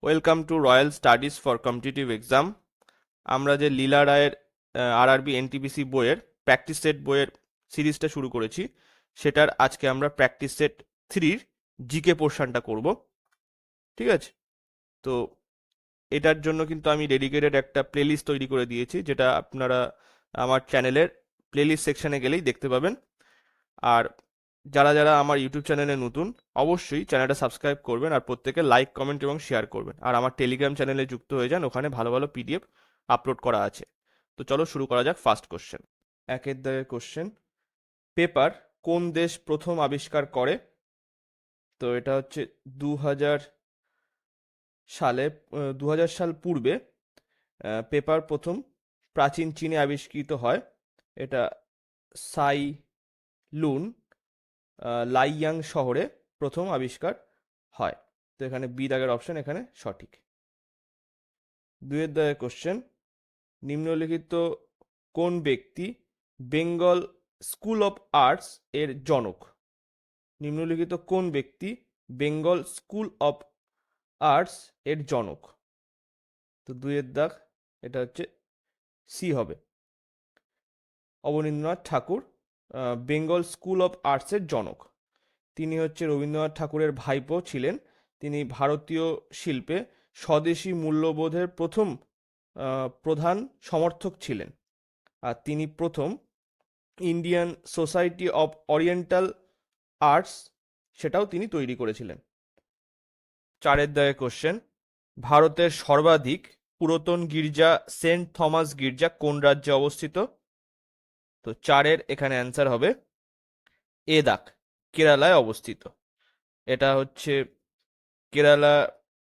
Welcome to royal studies for competitive exam. আমরা যে লীলা রায়ের আরআরবি এনটিপিসি বইয়ের প্র্যাকটিস সেট বইয়ের সিরিজটা শুরু করেছি, সেটার আজকে আমরা প্র্যাকটিস সেট 3-র জিকে পোর্শনটা করব। ঠিক আছে? তো এটার জন্য কিন্তু আমি ডেডিকেটেড একটা প্লেলিস্ট তৈরি করে দিয়েছি, যেটা আপনারা আমার চ্যানেলের প্লেলিস্ট সেকশনে গেলেই দেখতে পাবেন। আর যারা যারা আমার ইউটিউব চ্যানেলে নতুন, অবশ্যই চ্যানেলটা সাবস্ক্রাইব করবেন আর প্রত্যেকে লাইক, কমেন্ট এবং শেয়ার করবেন। আর আমার টেলিগ্রাম চ্যানেলে যুক্ত হয়ে যান, ওখানে ভালো ভালো পিডিএফ আপলোড করা আছে। তো চলো শুরু করা যাক ফার্স্ট কোশ্চেন। একের দাগের কোশ্চেন, পেপার কোন দেশ প্রথম আবিষ্কার করে? তো এটা হচ্ছে 2000 সালে, 2000 সাল পূর্বে পেপার প্রথম প্রাচীন চীনে আবিষ্কৃত হয়। এটা সাই লুন লাইয়াং শহরে প্রথম আবিষ্কার হয়। তো এখানে বি দাগের অপশন এখানে সঠিক। দুইয়ের দাগের কোশ্চেন, নিম্নলিখিত কোন ব্যক্তি বেঙ্গল স্কুল অফ আর্টস এর জনক? নিম্নলিখিত কোন ব্যক্তি বেঙ্গল স্কুল অফ আর্টস এর জনক? তো দুইয়ের দাগ, এটা হচ্ছে সি হবে। অবনীন্দ্রনাথ ঠাকুর বেঙ্গল স্কুল অফ আর্টসের জনক। তিনি হচ্ছে রবীন্দ্রনাথ ঠাকুরের ভাইপো ছিলেন। তিনি ভারতীয় শিল্পে স্বদেশী মূল্যবোধের প্রথম প্রধান সমর্থক ছিলেন। আর তিনি প্রথম Indian society of oriental arts সেটাও তিনি তৈরি করেছিলেন। চারের দাগে কোশ্চেন, ভারতের সর্বাধিক পুরাতন গির্জা সেন্ট থমাস গির্জা কোন রাজ্যে অবস্থিত? তো চারের এখানে অ্যান্সার হবে এ দাগ, কেরালায় অবস্থিত। এটা হচ্ছে কেরালা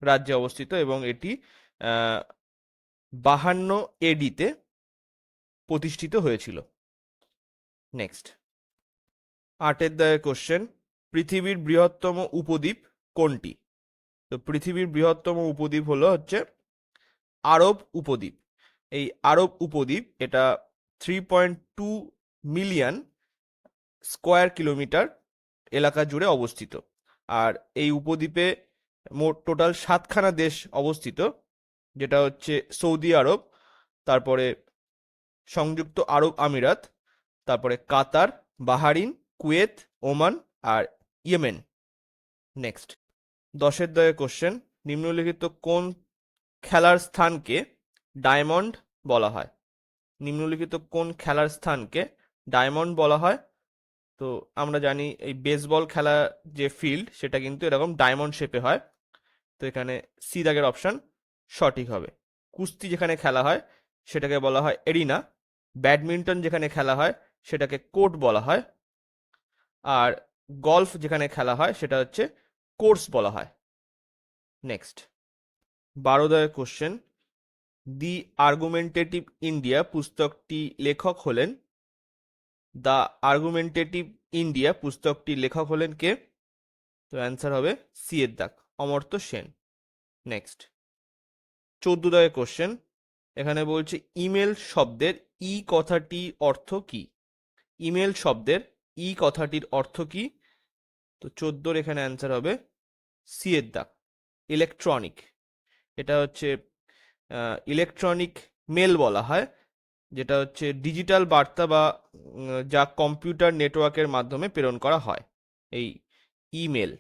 রাজ্যে অবস্থিত এবং এটি 52 এডিতে প্রতিষ্ঠিত হয়েছিল। নেক্সট, আটের দাগের কোশ্চেন, পৃথিবীর বৃহত্তম উপদ্বীপ কোনটি? তো পৃথিবীর বৃহত্তম উপদ্বীপ হলো হচ্ছে আরব উপদ্বীপ। এই আরব উপদ্বীপ এটা 3.2 মিলিয়ন স্কোয়ার কিলোমিটার এলাকা জুড়ে অবস্থিত। আর এই উপদ্বীপে মোট টোটাল 7খানা দেশ অবস্থিত, যেটা হচ্ছে সৌদি আরব, তারপরে সংযুক্ত আরব আমিরাত, তারপরে কাতার, বাহারিন, কুয়েত, ওমান আর ইয়েমেন। নেক্সট, দশের দাগে কোশ্চেন, নিম্নলিখিত কোন খেলার স্থানকে ডায়মন্ড বলা হয়? নিম্নলিখিত কোন খেলার স্থানকে ডায়মন্ড বলা হয়? তো আমরা জানি এই বেসবল খেলা যে ফিল্ড সেটা কিন্তু এরকম ডায়মন্ড শেপে হয়। তো এখানে সি দাগের অপশন সঠিক হবে। কুস্তি যেখানে খেলা হয় সেটাকে বলা হয় এরিনা। ব্যাডমিন্টন যেখানে খেলা হয় সেটাকে কোর্ট বলা হয়। আর গলফ যেখানে খেলা হয় সেটা হচ্ছে কোর্স বলা হয়। নেক্সট, 12 দাগের কোশ্চেন, দি আর্গুমেন্টেটিভ ইন্ডিয়া পুস্তকটি লেখক হলেন? দ্য আর্গুমেন্টেটিভ ইন্ডিয়া পুস্তকটি লেখক হলেন কে? তো অ্যান্সার হবে সি এর দাগ, অমর্ত্য সেন। নেক্সট, 14 দাগের কোশ্চেন, এখানে বলছে ইমেল শব্দের ই কথাটি অর্থ কি? ইমেল শব্দের ই কথাটির অর্থ কি? তো 14 এখানে অ্যান্সার হবে সি এর দাগ, ইলেকট্রনিক। এটা হচ্ছে ইলেকট্রনিক মেল বলা হয়, যেটা হচ্ছে ডিজিটাল বার্তা বা যা কম্পিউটার নেটওয়ার্কের মাধ্যমে প্রেরণ করা হয়, এই ইমেল।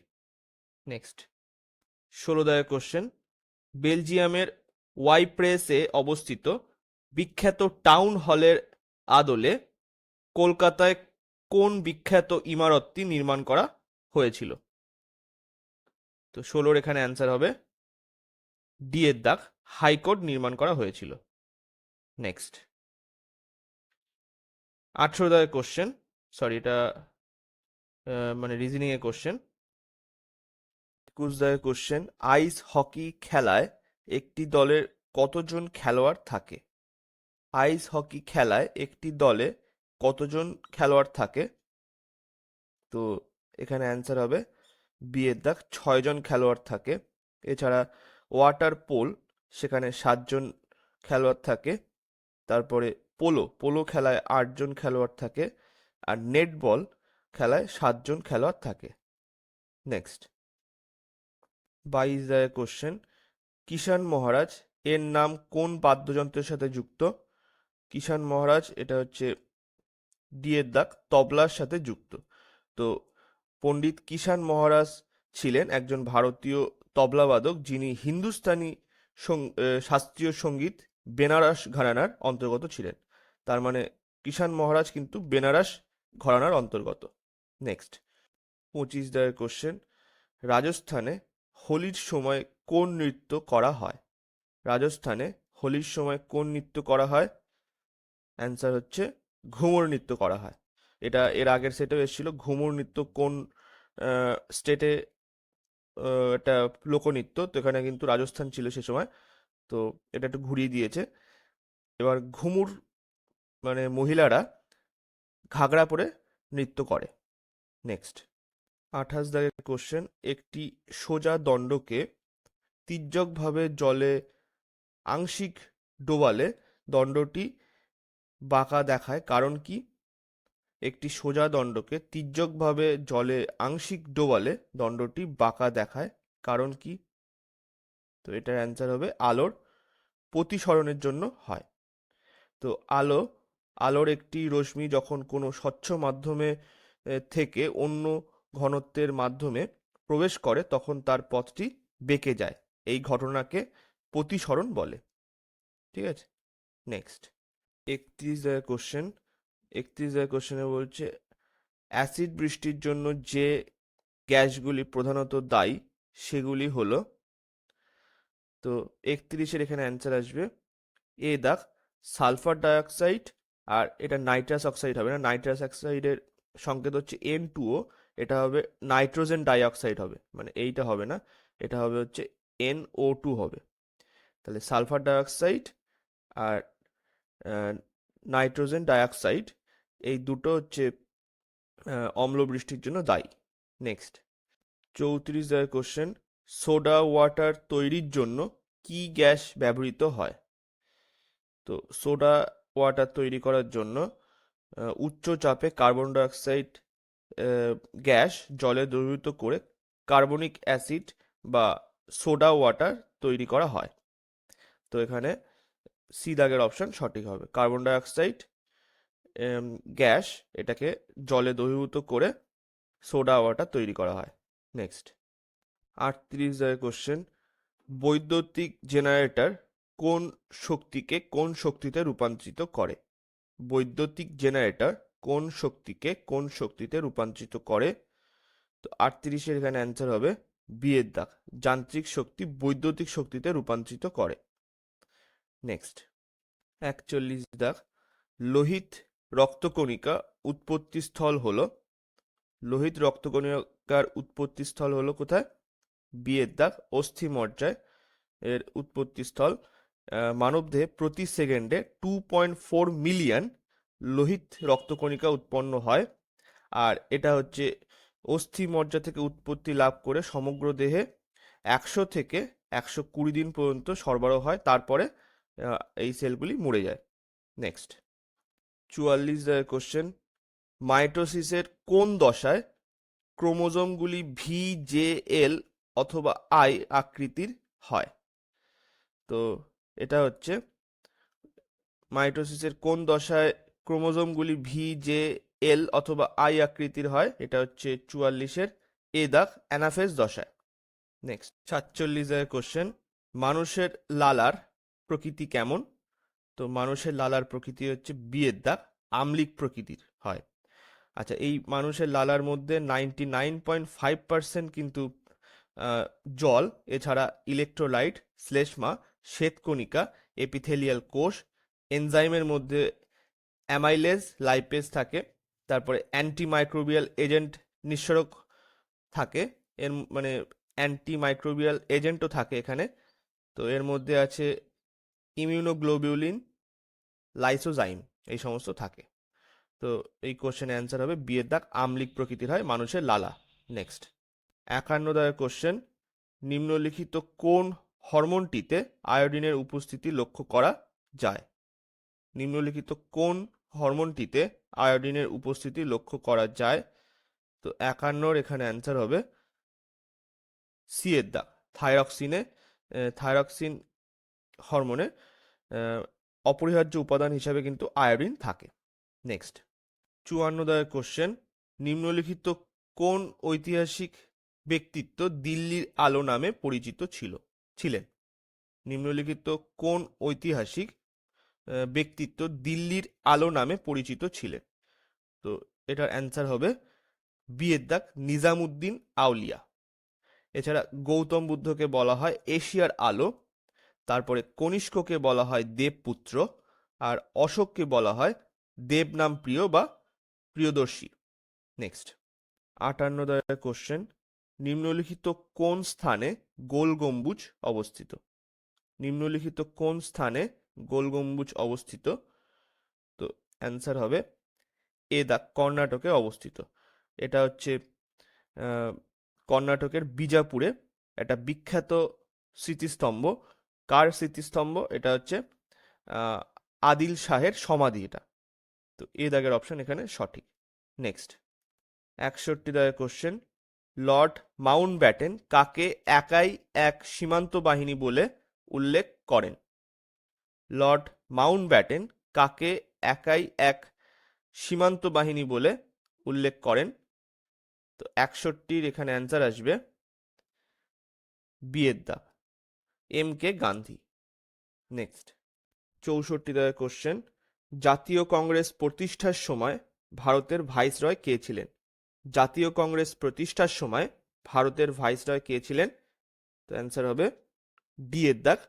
নেক্সট, 16 দাগের কোশ্চেন, বেলজিয়ামের ওয়াইপ্রেসে অবস্থিত বিখ্যাত টাউন হলের আদলে কলকাতায় কোন বিখ্যাত ইমারতটি নির্মাণ করা হয়েছিল? তো 16 এখানে অ্যান্সার হবে ডি এর দাগ, হাইকোর্ট নির্মাণ করা হয়েছিল। নেক্সট, 18 দাগের কোশ্চেন, সরি এটা মানে রিজনিং এর কোশ্চেন। 21 দাগের কোশ্চেন, আইস হকি খেলায় একটি দলের কতজন খেলোয়াড় থাকে? আইস হকি খেলায় একটি দলে কতজন খেলোয়াড় থাকে? তো এখানে অ্যান্সার হবে বি এর দাগ, 6জন খেলোয়াড় থাকে। এছাড়া ওয়াটার পোল সেখানে 7জন খেলোয়াড় থাকে। তারপরে পোলো পোলো খেলায় 8জন খেলোয়াড় থাকে। আর নেটবল খেলায় 7জন খেলোয়াড় থাকে। নেক্সট, 22 কোশ্চেন, কিষাণ মহারাজ এর নাম কোন বাদ্যযন্ত্রের সাথে যুক্ত? কিষাণ মহারাজ এটা হচ্ছে ডি এর দাগ তবলার সাথে যুক্ত। তো পণ্ডিত কিষাণ মহারাজ ছিলেন একজন ভারতীয় তবলাবাদক যিনি হিন্দুস্তানি শাস্ত্রীয় সঙ্গীত বেনারস ঘরানার অন্তর্গত ছিলেন। তার মানে কিষাণ মহারাজ কিন্তু বেনারস ঘরানার অন্তর্গত। নেক্সট 25 দাগের কোশ্চেন, রাজস্থানে হোলির সময় কোন নৃত্য করা হয়? রাজস্থানে হোলির সময় কোন নৃত্য করা হয়? অ্যান্সার হচ্ছে ঘুমুর নৃত্য করা হয়। এটা এর আগের সেটেও এসেছিল, ঘুমুর নৃত্য কোন স্টেটে, এটা লোকনৃত্য, তো এখানে কিন্তু রাজস্থান ছিল সে সময়, তো এটা একটু ঘুরিয়ে দিয়েছে। এবার ঘুমুর মানে মহিলারা ঘাগরা পরে নৃত্য করে। নেক্সট 28 দাগের কোশ্চেন, একটি সোজা দণ্ডকে তির্যকভাবে জলে আংশিক ডোবালে দণ্ডটি বাঁকা দেখায় কারণ কি? একটি সোজা দণ্ডকে তির্যকভাবে জলে আংশিক ডোবালে দণ্ডটি বাঁকা দেখায় কারণ কি? তো এটার অ্যান্সার হবে আলোর প্রতিসরণের জন্য হয়। তো আলোর একটি রশ্মি যখন কোনো স্বচ্ছ মাধ্যমে থেকে অন্য ঘনত্বের মাধ্যমে প্রবেশ করে তখন তার পথটি বেঁকে যায়, এই ঘটনাকে প্রতিসরণ বলে। ঠিক আছে, নেক্সট 31 বলছে অ্যাসিড বৃষ্টির জন্য যে গ্যাসগুলি প্রধানত দায়ী সেগুলি হলো, তো 31-এর এখানে অ্যান্সার আসবে এ দাগ সালফার ডাইঅক্সাইড, আর এটা নাইট্রাস অক্সাইড হবে না, নাইট্রাস অক্সাইডের সংকেত হচ্ছে N2O, এটা হবে নাইট্রোজেন ডাইঅক্সাইড হবে, মানে এইটা হবে না, এটা হবে হচ্ছে NO2 হবে। তাহলে সালফার ডাইঅক্সাইড আর নাইট্রোজেন ডাইঅক্সাইড এই দুটো হচ্ছে অম্ল বৃষ্টির জন্য দায়ী। নেক্সট 34 দাগের কোশ্চেন, সোডা ওয়াটার তৈরির জন্য কি গ্যাস ব্যবহৃত হয়? তো সোডা ওয়াটার তৈরি করার জন্য উচ্চ চাপে কার্বন ডাইঅক্সাইড গ্যাস জলে দ্রবীভূত করে কার্বনিক অ্যাসিড বা সোডা ওয়াটার তৈরি করা হয়। তো এখানে সি দাগের অপশন সঠিক হবে, কার্বন ডাইঅক্সাইড গ্যাস এটাকে জলে দ্রবীভূত করে সোডা ওয়াটার তৈরি করা হয়। নেক্সট 38 দাগের কোশ্চেন, বৈদ্যুতিক জেনারেটর কোন শক্তিতে রূপান্তরিত করে? বৈদ্যুতিক জেনারেটর কোন শক্তিতে রূপান্তরিত করে? তো 38-এর এখানে অ্যান্সার হবে বি এর দাগ যান্ত্রিক শক্তি বৈদ্যুতিক শক্তিতে রূপান্তরিত করে। নেক্সট 41 দাগ লোহিত রক্তকণিকা উৎপত্তিস্থল হলো, লোহিত রক্তকণিকার উৎপত্তিস্থল হলো কোথায়? বি এর দাগ অস্থিমজ্জায় এর উৎপত্তিস্থল। মানবদেহে প্রতি সেকেন্ডে 2.4 মিলিয়ন লোহিত রক্তকণিকা উৎপন্ন হয়, আর এটা হচ্ছে অস্থিমজ্জা থেকে উৎপত্তি লাভ করে সমগ্র দেহে 100 থেকে 120 দিন পর্যন্ত সরবরাহ হয়, তারপরে এই সেলগুলি মরে যায়। নেক্সট 44 দাগের কোশ্চেন, মাইটোসিসের কোন দশায় ক্রোমোজোমগুলি ভি জে এল অথবা আই আকৃতির হয়? তো এটা হচ্ছে মাইটোসিসের কোন দশায় ক্রোমোজোমগুলি ভি জে এল অথবা আই আকৃতির হয়? এটা হচ্ছে 44-এর এ দাগ অ্যানাফেজ দশায়। নেক্সট 47 কোশ্চেন, মানুষের লালার প্রকৃতি কেমন? তো মানুষের লালার প্রকৃতি হচ্ছে বি এর দাগ আম্লিক প্রকৃতির হয়। আচ্ছা, এই মানুষের লালার মধ্যে 99.5% কিন্তু জল, এছাড়া ইলেকট্রোলাইট, শ্লেষ্মা, শ্বেতকণিকা, এপিথেলিয়াল কোষ, এনজাইমের মধ্যে অ্যামাইলেজ লাইপেজ থাকে, তারপরে অ্যান্টিমাইক্রোবিয়াল এজেন্ট নিঃসরক থাকে, এর মানে অ্যান্টিমাইক্রোবিয়াল এজেন্টও থাকে এখানে। তো এর মধ্যে আছে ইমিউনোগ্লোবিউলিন, লাইসোজাইম, এই সমস্ত থাকে। তো এই কোশ্চেনের অ্যান্সার হবে বি এর দাগ আম্লিক প্রকৃতির হয় মানুষের লালা। নেক্সট 51 দাগের কোশ্চেন, নিম্নলিখিত কোন হরমোনটিতে আয়োডিনের উপস্থিতি লক্ষ্য করা যায়? নিম্নলিখিত কোন হরমোনটিতে আয়োডিনের উপস্থিতি লক্ষ্য করা যায়? তো 51-র এখানে অ্যান্সার হবে সি এর দাগ থাইরক্সিনে থাইরক্সিন হরমোনে অপরিহার্য উপাদান হিসাবে কিন্তু আয়োডিন থাকে। নেক্সট 54 কোশ্চেন, নিম্নলিখিত কোন ঐতিহাসিক ব্যক্তিত্ব দিল্লির আলো নামে পরিচিত ছিলেন? নিম্নলিখিত কোন ঐতিহাসিক ব্যক্তিত্ব দিল্লির আলো নামে পরিচিত ছিলেন? তো এটার অ্যান্সার হবে বিয়ের দাগ নিজামুদ্দিন আউলিয়া। এছাড়া গৌতম বুদ্ধকে বলা হয় এশিয়ার আলো, তারপরে কনিষ্ককে বলা হয় দেবপুত্র, আর অশোককে বলা হয় দেবনাম প্রিয় বা প্রিয়দর্শী। নেক্সট 58 কোশ্চেন, নিম্নলিখিত কোন স্থানে গোল গম্বুজ অবস্থিত? নিম্নলিখিত কোন স্থানে গোল গম্বুজ অবস্থিত? তো অ্যান্সার হবে এ দা কর্ণাটকে অবস্থিত। এটা হচ্ছে কর্ণাটকের বিজাপুরে একটা বিখ্যাত স্মৃতিস্তম্ভ। কার স্মৃতিস্তম্ভ? এটা হচ্ছে আদিল শাহের সমাধি এটা। তো এ দাগের অপশন এখানে সঠিক। নেক্সট 61 কোশ্চেন, লর্ড মাউন্টব্যাটেন কাকে একাই এক সীমান্ত বাহিনী বলে উল্লেখ করেন? লর্ড মাউন্টব্যাটেন কাকে একাই এক সীমান্ত বাহিনী বলে উল্লেখ করেন? তো 61 এখানে অ্যান্সার আসবে বিয়ের দাগ M K Gandhi. Next 64 question, জাতীয় কংগ্রেস প্রতিষ্ঠার সময় ভারতের ভাইসরয় কে ছিলেন? জাতীয় কংগ্রেস প্রতিষ্ঠার সময় ভারতের ভাইসরয় কে ছিলেন? তো অ্যান্সার হবে ডি এর দাগ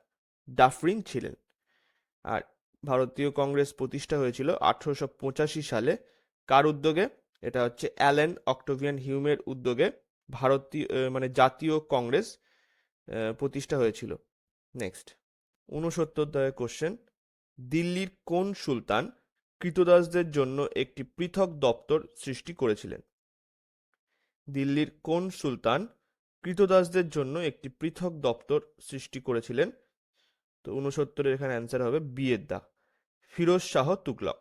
ডাফরিন ছিলেন। আর ভারতীয় কংগ্রেস প্রতিষ্ঠা হয়েছিল 1885 সালে। কার উদ্যোগে? এটা হচ্ছে অ্যালেন অক্টোভিয়ান হিউমের উদ্যোগে ভারতীয় মানে জাতীয় কংগ্রেস প্রতিষ্ঠা হয়েছিল। নেক্সট 69 কোশ্চেন, দিল্লির কোন সুলতান কৃতদাসদের জন্য একটি পৃথক দপ্তর সৃষ্টি করেছিলেন? দিল্লির কোন সুলতান কৃতদাসদের জন্য একটি পৃথক দপ্তর সৃষ্টি করেছিলেন? তো 69 এখানে অ্যান্সার হবে বি এর দাগ ফিরোজ শাহ তুগলক।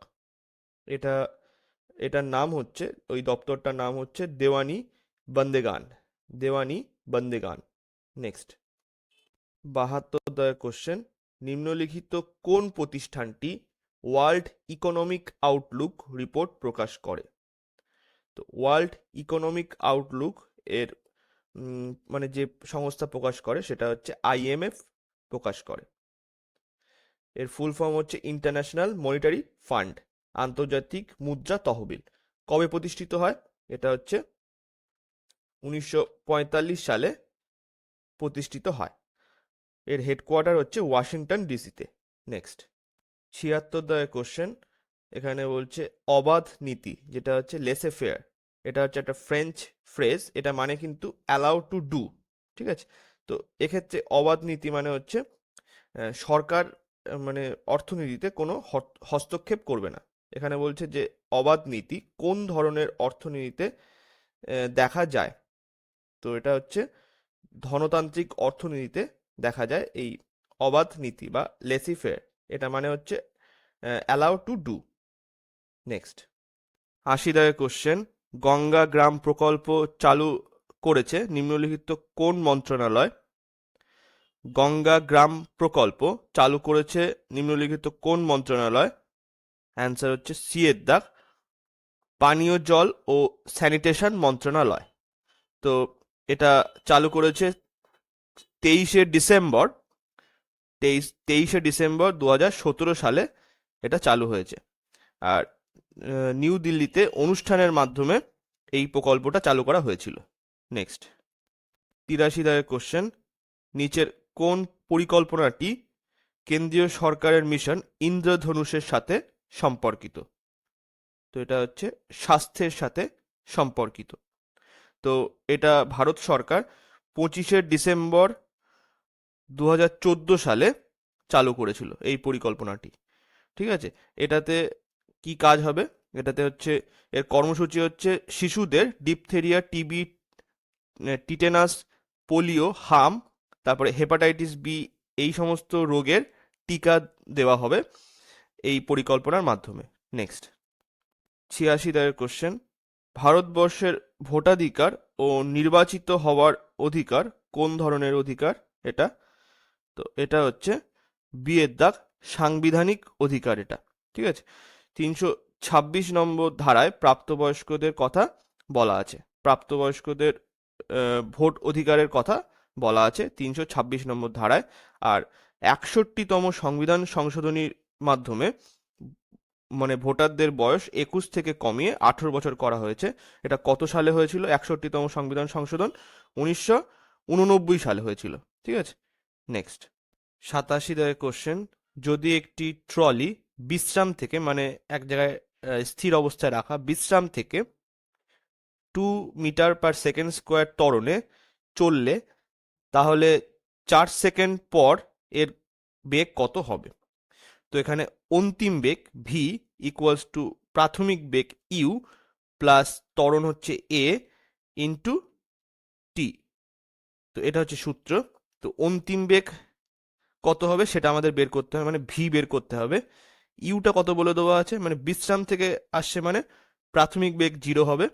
এটার নাম হচ্ছে, ওই দপ্তরটার নাম হচ্ছে দেওয়ানি বন্দেগান। দেওয়ানি বন্দেগান। নেক্সট 72 কোশ্চেন, নিম্নলিখিত কোন প্রতিষ্ঠানটি ওয়ার্ল্ড ইকোনমিক আউটলুক রিপোর্ট প্রকাশ করে? তো ওয়ার্ল্ড ইকোনমিক আউটলুক এর মানে যে সংস্থা প্রকাশ করে সেটা হচ্ছে আইএমএফ প্রকাশ করে। এর ফুল ফর্ম হচ্ছে ইন্টারন্যাশনাল মনিটারি ফান্ড, আন্তর্জাতিক মুদ্রা তহবিল। কবে প্রতিষ্ঠিত হয়? এটা হচ্ছে 1945 সালে প্রতিষ্ঠিত হয়। এর হেডকোয়ার্টার হচ্ছে ওয়াশিংটন ডিসিতে। নেক্সট 76 কোশ্চেন, এখানে বলছে অবাধ নীতি, যেটা হচ্ছে লেসে ফেয়ার, এটা হচ্ছে একটা ফ্রেঞ্চ ফ্রেজ। এটা মানে কিন্তু অ্যালাউ টু ডু, ঠিক আছে? তো এক্ষেত্রে অবাধ নীতি মানে হচ্ছে সরকার মানে অর্থনীতিতে কোনো হস্তক্ষেপ করবে না। এখানে বলছে যে অবাধ নীতি কোন ধরনের অর্থনীতিতে দেখা যায়? তো এটা হচ্ছে ধনতান্ত্রিক অর্থনীতিতে দেখা যায় এই অবাধ নীতি বা লেসি ফেয়ার। এটা মানে হচ্ছে allow to do. Next 80 question, Ganga Gram প্রকল্প চালু করেছে নিম্নলিখিত কোন মন্ত্রণালয়? গঙ্গা গ্রাম প্রকল্প চালু করেছে নিম্নলিখিত কোন মন্ত্রণালয়? অ্যান্সার হচ্ছে সি এর দাগ পানীয় জল ও স্যানিটেশন মন্ত্রণালয়। তো এটা চালু করেছে 23শে ডিসেম্বর 2017 সালে এটা চালু হয়েছে। আর নিউ দিল্লিতে অনুষ্ঠানের মাধ্যমে এই প্রকল্পটা চালু করা হয়েছিল। নেক্সট 83 কোশ্চেন, নিচের কোন পরিকল্পনাটি কেন্দ্রীয় সরকারের মিশন ইন্দ্রধনুষের সাথে সম্পর্কিত? তো এটা হচ্ছে স্বাস্থ্যের সাথে সম্পর্কিত। তো এটা ভারত সরকার 25শে ডিসেম্বর 2014 সালে চালু করেছিল এই পরিকল্পনাটি, ঠিক আছে? এটাতে কি কাজ হবে? এটাতে হচ্ছে এর কর্মসূচি হচ্ছে শিশুদের ডিপথেরিয়া, টিবি, টিটেনাস, পোলিও, হাম, তারপরে হেপাটাইটিস বি, এই সমস্ত রোগের টিকা দেওয়া হবে এই পরিকল্পনার মাধ্যমে। নেক্সট 86 কোশ্চেন, ভারতবর্ষের ভোটাধিকার ও নির্বাচিত হওয়ার অধিকার কোন ধরনের অধিকার? এটা তো এটা হচ্ছে বিয়ের দাগ সাংবিধানিক অধিকার এটা, ঠিক আছে। 326 নম্বর ধারায় প্রাপ্তবয়স্কদের কথা বলা আছে, প্রাপ্তবয়স্কদের ভোট অধিকারের কথা বলা আছে 326 নম্বর ধারায়। আর 61তম সংবিধান সংশোধনীর মাধ্যমে মানে ভোটারদের বয়স 21 থেকে কমিয়ে 18 বছর করা হয়েছে। এটা কত সালে হয়েছিল? 61তম সংবিধান সংশোধন 1989 সালে হয়েছিল, ঠিক আছে। নেক্সট 87 কোশ্চেন, যদি একটি ট্রলি বিশ্রাম থেকে মানে এক জায়গায় স্থির অবস্থায় রাখা বিশ্রাম থেকে 2 মিটার/সেকেন্ড স্কোয়ার ত্বরণে চললে তাহলে 4 সেকেন্ড পর এর বেগ কত হবে? তো এখানে অন্তিম বেগ ভি ইকুয়ালস টু প্রাথমিক বেগ ইউ প্লাস ত্বরণ হচ্ছে এ ইন্টু টি। তো এটা হচ্ছে সূত্র। তো অন্তিম বেগ কত হবে সেটা আমাদের বের করতে হবে, মানে ভি বের করতে হবে। ইউটা কত বলে দেওয়া আছে, মানে বিশ্রাম থেকে আসছে মানে প্রাথমিক বেগ 0 হবে,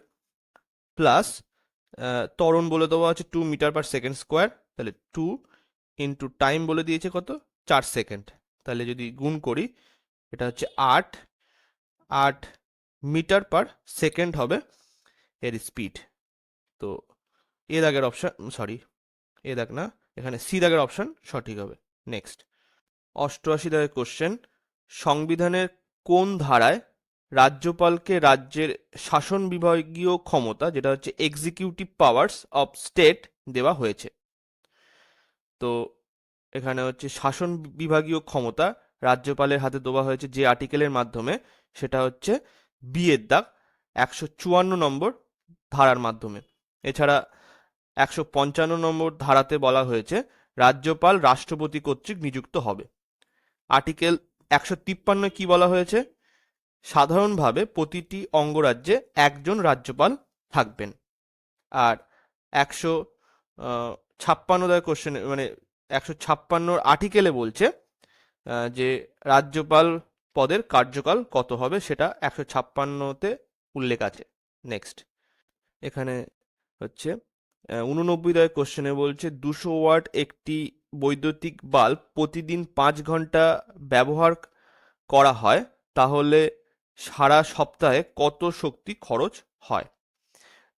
প্লাস ত্বরণ বলে দেওয়া আছে 2 মিটার/সেকেন্ড স্কোয়ার, তাহলে 2 ইন্টু টাইম বলে দিয়েছে কত, 4 সেকেন্ড। তাহলে যদি গুণ করি এটা হচ্ছে 8 মিটার/সেকেন্ড হবে এর স্পিড। তো এ দাগের অপশন, সরি এ দাগ না, এখানে সি দাগের অপশন সঠিক হবে। নেক্সট 88 দাগের কোশ্চেন, সংবিধানের কোন ধারায় রাজ্যপালকে রাজ্যের শাসন বিভাগীয় ক্ষমতা, যেটা হচ্ছে এক্সিকিউটিভ পাওয়ার্স অফ স্টেট দেওয়া হয়েছে? তো এখানে হচ্ছে শাসন বিভাগীয় ক্ষমতা রাজ্যপালের হাতে দেওয়া হয়েছে যে আর্টিকেলের মাধ্যমে, সেটা হচ্ছে বিয়ের দাগ 154 নম্বর ধারার মাধ্যমে। এছাড়া 155 নম্বর ধারাতে বলা হয়েছে রাজ্যপাল রাষ্ট্রপতি কর্তৃক নিযুক্ত হবে। আর্টিকেল 153 কি বলা হয়েছে? সাধারণভাবে প্রতিটি অঙ্গরাজ্যে একজন রাজ্যপাল থাকবেন। আর 156 কোশ্চেন মানে 156 আর্টিকেলে বলছে যে রাজ্যপাল পদের কার্যকাল কত হবে, সেটা 156তে উল্লেখ আছে। নেক্সট এখানে হচ্ছে 89 কোশ্চেনে বলছে 200 ওয়াট একটি বৈদ্যুতিক বাল্ব প্রতিদিন 5 ঘন্টা ব্যবহার করা হয়, তাহলে সারা সপ্তাহে কত শক্তি খরচ হয়?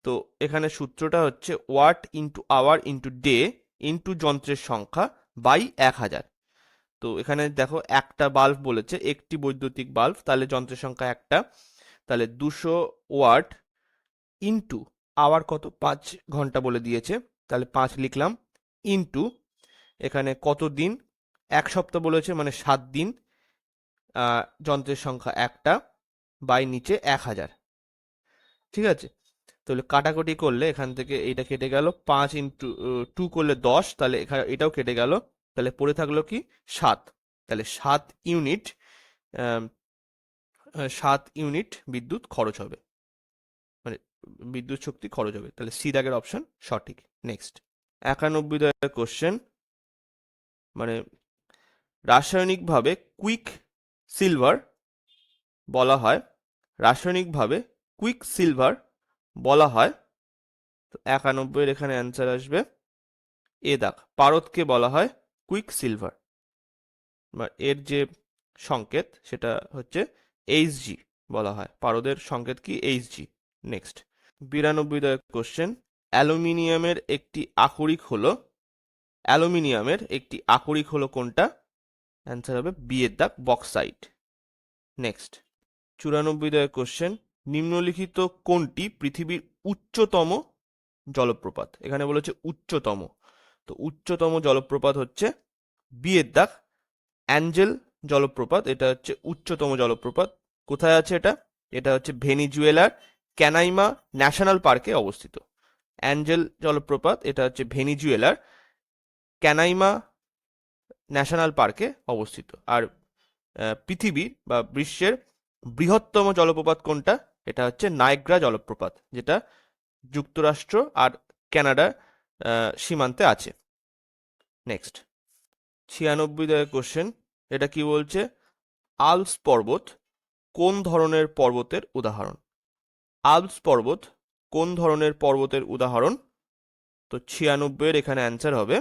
তো এখানে সূত্রটা হচ্ছে watt into hour into day into যন্ত্রের সংখ্যা বাই 1000। তো এখানে দেখো একটা বাল্ব বলেছে, একটি বৈদ্যুতিক বাল্ব, তাহলে যন্ত্রের সংখ্যা একটা, তাহলে 200 ওয়াট ইন্টু আওয়ার কত, 5 ঘন্টা বলে দিয়েছে, তাহলে 5 লিখলাম, ইন্টু এখানে কত দিন, 1 সপ্তাহ বলেছে মানে 7 দিন, যন্ত্রের সংখ্যা একটা, বাই নিচে 1000, ঠিক আছে। তাহলে কাটাকুটি করলে এখান থেকে এইটা কেটে গেল, 5 ইন্টু 2 করলে 10, তাহলে এখানে এটাও কেটে গেল, তাহলে পড়ে থাকলো কি 7, তাহলে 7 ইউনিট 7 ইউনিট বিদ্যুৎ খরচ হবে, মানে বিদ্যুৎ শক্তি খরচ হবে, তাহলে সি দাগের অপশন সঠিক। নেক্সট 91 দাগের কোশ্চেন, মানে রাসায়নিকভাবে কুইক সিলভার বলা হয়, রাসায়নিকভাবে কুইক সিলভার বলা হয়। তো 91 এখানে অ্যান্সার আসবে এ দাগ, পারদকে বলা হয় কুইক সিলভার, এর যে সংকেত সেটা হচ্ছে এইচজি বলা হয়, পারদের সংকেত কি এইচজি। নেক্সট 92 দাগের কোশ্চেন, অ্যালুমিনিয়ামের একটি আকরিক হলো, অ্যালুমিনিয়ামের একটি আকরিক হলো কোনটা? অ্যান্সার হবে বি এর দাগ, বক্সাইট। নেক্সট 94 দাগের কোশ্চেন, নিম্নলিখিত কোনটি পৃথিবীর উচ্চতম জলপ্রপাত? এখানে বলেছে উচ্চতম, তো উচ্চতম জলপ্রপাত হচ্ছে বি এর দাগ, অ্যাঞ্জেল জলপ্রপাত, এটা হচ্ছে উচ্চতম জলপ্রপাত। কোথায় আছে এটা? এটা হচ্ছে ভেনিজুয়েলার ক্যানাইমা ন্যাশনাল পার্কে অবস্থিত। অ্যাঞ্জেল জলপ্রপাত এটা হচ্ছে ভেনিজুয়েলার ক্যানাইমা ন্যাশনাল পার্কে অবস্থিত। আর পৃথিবীর বা বিশ্বের বৃহত্তম জলপ্রপাত কোনটা? এটা হচ্ছে নায়াগ্রা জলপ্রপাত, যেটা যুক্তরাষ্ট্র আর কানাডা সীমান্তে আছে। নেক্সট 96 দাগের কোশ্চেন, এটা কি বলছে? আল্পস পর্বত কোন ধরনের পর্বতের উদাহরণ? আল্পস পর্বত কোন ধরনের পর্বতের উদাহরণ? তো 96 এর এখানে অ্যান্সার হবে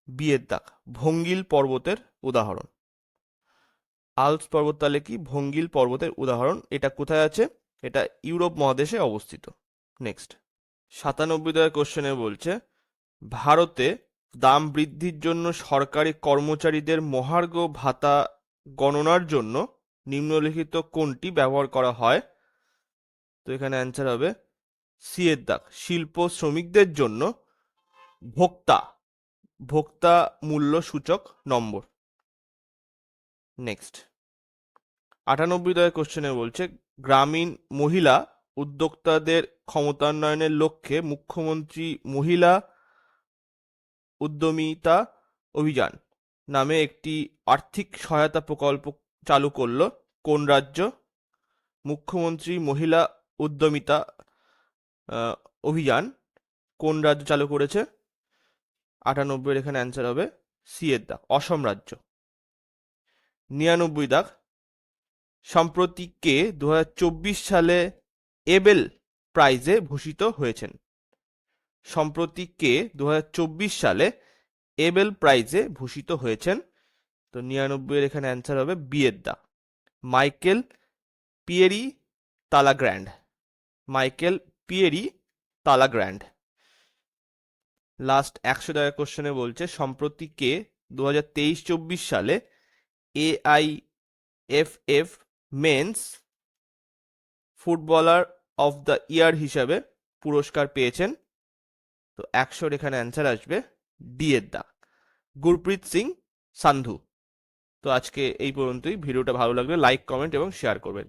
বি এর দাগ, ভঙ্গিল পর্বতের উদাহরণ। আল্পস পর্বত তাহলে কি? ভঙ্গিল পর্বতের উদাহরণ। এটা কোথায় আছে? এটা ইউরোপ মহাদেশে অবস্থিত। নেক্সট 97 কোশ্চেনে বলছে, ভারতে দাম বৃদ্ধির জন্য সরকারি কর্মচারীদের মহার্ঘ ভাতা গণনার জন্য নিম্নলিখিত কোনটি ব্যবহার করা হয়? তো এখানে অ্যান্সার হবে সি এর দাগ, শিল্প শ্রমিকদের জন্য ভোক্তা ভোক্তা মূল্য সূচক নম্বর। নেক্সট 98 কোশ্চেনে বলছে, গ্রামীণ মহিলা উদ্যোক্তাদের ক্ষমতায়নের লক্ষ্যে মুখ্যমন্ত্রী মহিলা উদ্যমিতা অভিযান নামে একটি আর্থিক সহায়তা প্রকল্প চালু করলো কোন রাজ্য? মুখ্যমন্ত্রী মহিলা উদ্যমিতা অভিযান কোন রাজ্য চালু করেছে? 98 এখানে অ্যান্সার হবে সি এর দাগ, অসম রাজ্য। 99 দাগ, সম্প্রতি কে 2024 সালে এবেল প্রাইজে ভূষিত হয়েছেন? সম্প্রতি কে 2024 সালে এবেল প্রাইজে ভূষিত হয়েছেন? তো 99 এখানে অ্যান্সার হবে বি এর দাগ, Michael Pierre Talagrand. Michael Pierre Talagrand. Last 100 কোশ্চেনে বলছে, সম্প্রতি কে 2023-24 সালে AIFF men's footballer of the year হিসাবে পুরস্কার পেয়েছেন? তো 100 এখানে অ্যান্সার আসবে ডি এর দাগ, গুরপ্রীত সিং সান্ধু। তো আজকে এই পর্যন্তই। ভিডিওটা ভালো লাগলে লাইক, কমেন্ট এবং শেয়ার করবেন।